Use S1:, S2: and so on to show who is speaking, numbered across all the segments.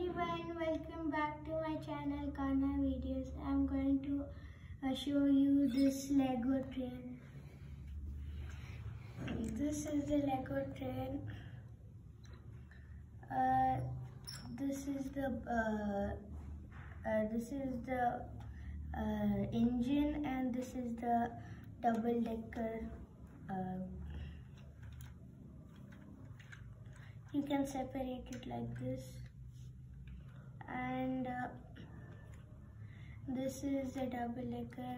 S1: everyone, welcome back to my channel Kana Videos. I'm going to show you this Lego train. This is the Lego train. This is the engine, and this is the double-decker. You can separate it like this, and this is the double-decker.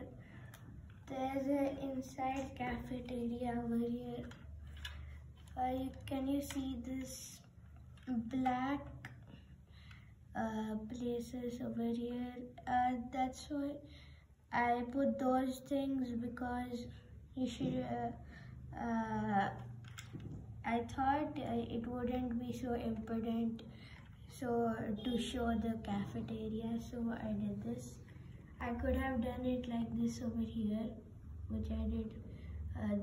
S1: There's an inside cafeteria over here. Can you see this black places over here? That's why I put those things, because you should I thought it wouldn't be so important to show the cafeteria, so I did this. I could have done it like this over here, which I did.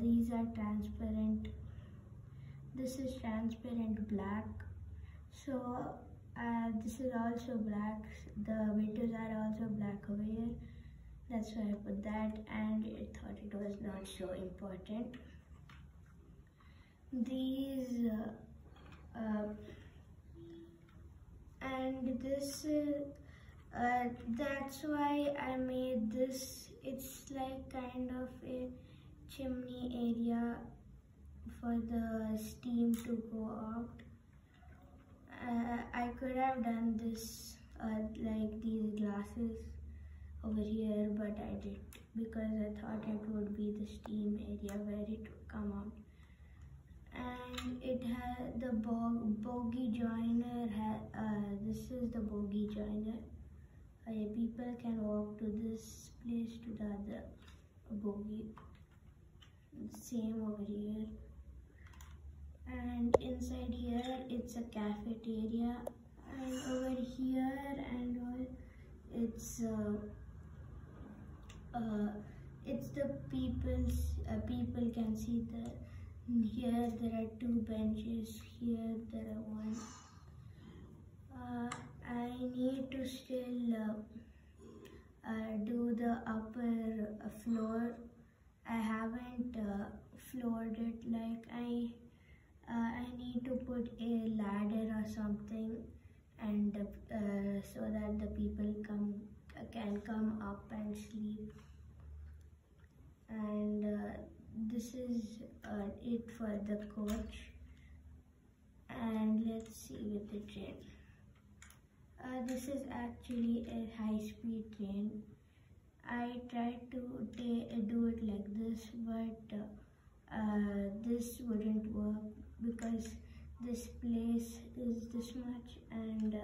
S1: These are transparent. This is transparent black. So this is also black. The windows are also black over here. That's why I put that, and I thought it was not so important. These and this that's why I made this. It's like kind of a chimney area for the steam to go out. I could have done this like these glasses over here, but I didn't, because I thought it would be the steam area where it would come out. And it has the bogie joiner. This is the bogie joiner. People can walk to this place to the other bogie. Same over here. And inside here it's a cafeteria, and over here and all it's the people can see that. Here there are two benches, here there are one. I need to still do the upper floor. I haven't floored it. Like I need to put a ladder or something, and so that the people can come up and sleep. And this is it for the coach. And let's see with the train. This is actually a high-speed train. I tried to do it like this, but this wouldn't work, because this place is this much, and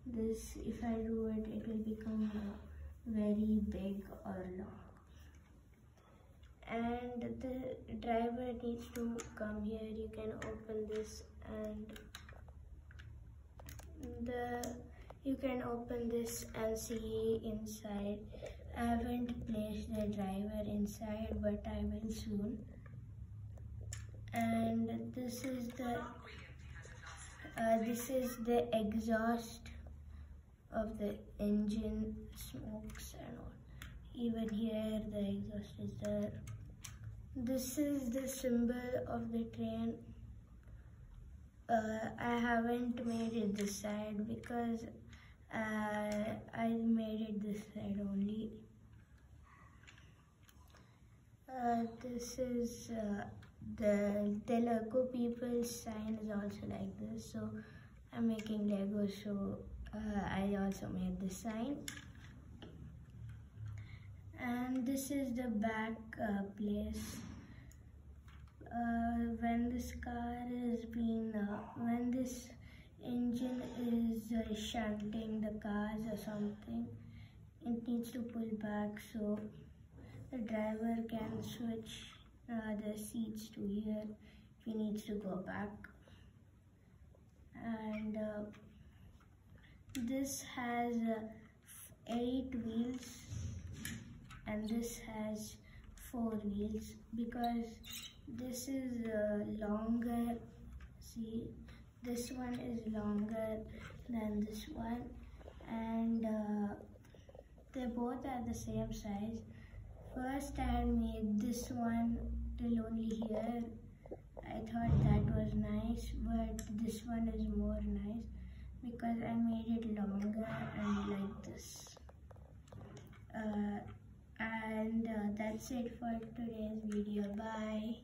S1: this, if I do it, it will become very big or long. And the driver needs to come here. You can open this, and you can open this and see inside. I haven't placed the driver inside, but I will soon. And this is the exhaust of the engine, smokes and all. Even here the exhaust is there. This is the symbol of the train. I haven't made it this side, because I made it this side only. This is the Lego people's sign is also like this. So I'm making Lego, so I also made this sign. And this is the back place. When this car is when this engine is shunting the cars or something, it needs to pull back, so the driver can switch the seats to here if he needs to go back. And this has 8 wheels, and this has 4 wheels, because this is longer. See, this one is longer then this one, and they both are the same size. First I had made this one till only here. I thought that was nice, but this one is more nice because I made it longer and like this. And that's it for today's video. Bye.